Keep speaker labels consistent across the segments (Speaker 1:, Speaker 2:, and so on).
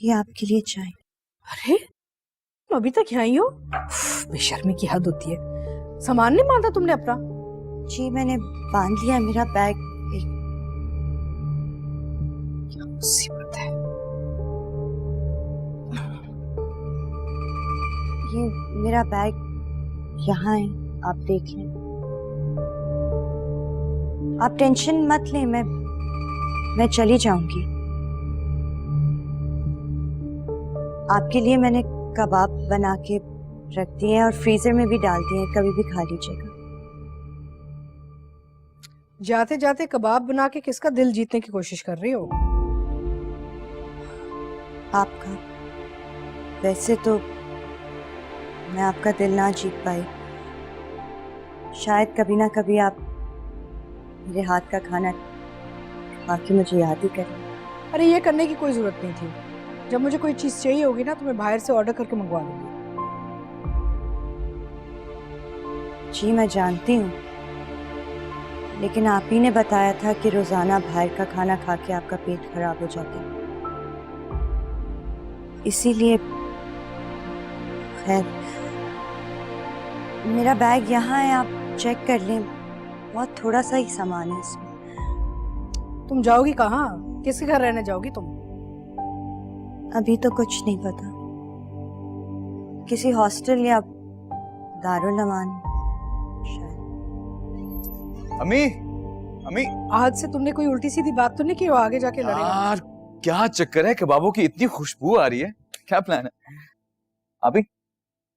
Speaker 1: ये आपके लिए चाय।
Speaker 2: अरे तुम अभी तक यहाँ ही हो? बेशर्मी की हद होती है। सामान नहीं बांधा तुमने अपना?
Speaker 1: जी मैंने बांध लिया, मेरा बैग एक
Speaker 2: क्या मुसीबत है।
Speaker 1: ये मेरा बैग यहाँ है, आप देख लें। आप टेंशन मत लें, मैं चली जाऊंगी। आपके लिए मैंने कबाब बना के रख दिए हैं और फ्रीजर में भी डाल दिए हैं, कभी भी खा लीजिएगा।
Speaker 2: जाते जाते कबाब बना के किसका दिल जीतने की कोशिश कर रही हो?
Speaker 1: आपका। वैसे तो मैं आपका दिल ना जीत पाई, शायद कभी ना कभी आप मेरे हाथ का खाना खा के मुझे याद ही करें।
Speaker 2: अरे ये करने की कोई जरूरत नहीं थी। जब मुझे कोई चीज चाहिए होगी ना तो मैं बाहर से ऑर्डर करके मंगवा दूंगी।
Speaker 1: जी मैं जानती हूँ, लेकिन आप ही ने बताया था कि रोजाना बाहर का खाना खा के आपका पेट खराब हो जाता है, इसीलिए। खैर, मेरा बैग यहाँ है, आप चेक कर लें। बहुत थोड़ा सा ही सामान है इसमें।
Speaker 2: तुम जाओगी कहाँ? किसके घर रहने जाओगी तुम?
Speaker 1: अभी तो कुछ नहीं पता, किसी हॉस्टल या दारुल अमान शायद।
Speaker 3: अम्मी, अम्मी।
Speaker 2: आज से तुमने कोई उल्टी सीधी बात तो नहीं की हो आगे जाके लड़ेगा?
Speaker 3: यार क्या चक्कर है, कबाबों की इतनी खुशबू आ रही है, क्या प्लान है? अभी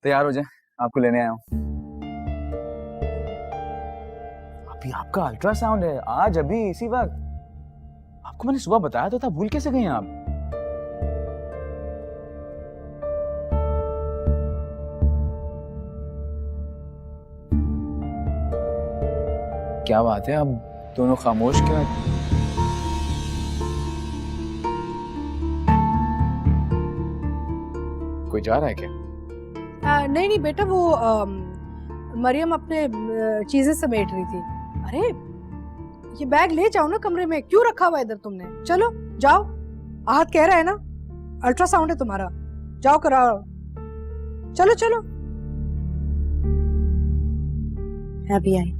Speaker 3: तैयार हो जाए, आपको लेने आया हूँ। अभी आपका अल्ट्रासाउंड है आज, अभी इसी वक्त। आपको मैंने सुबह बताया तो था, भूल कैसे गए आप? क्या बात है, आप दोनों खामोश क्यों हैं? कोई जा रहा है क्या?
Speaker 2: नहीं नहीं बेटा, वो मरियम अपने चीजें समेट रही थी। अरे ये बैग ले जाओ ना कमरे में, क्यों रखा हुआ इधर तुमने? चलो जाओ, आहत कह रहा है ना अल्ट्रासाउंड है तुम्हारा, जाओ कराओ। चलो चलो।
Speaker 1: अभी आई।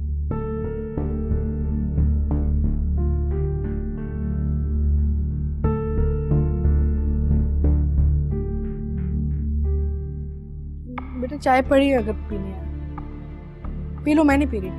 Speaker 2: बेटा चाय पड़ी है, अगर पीनी है पी लो, मैं नहीं पी रही।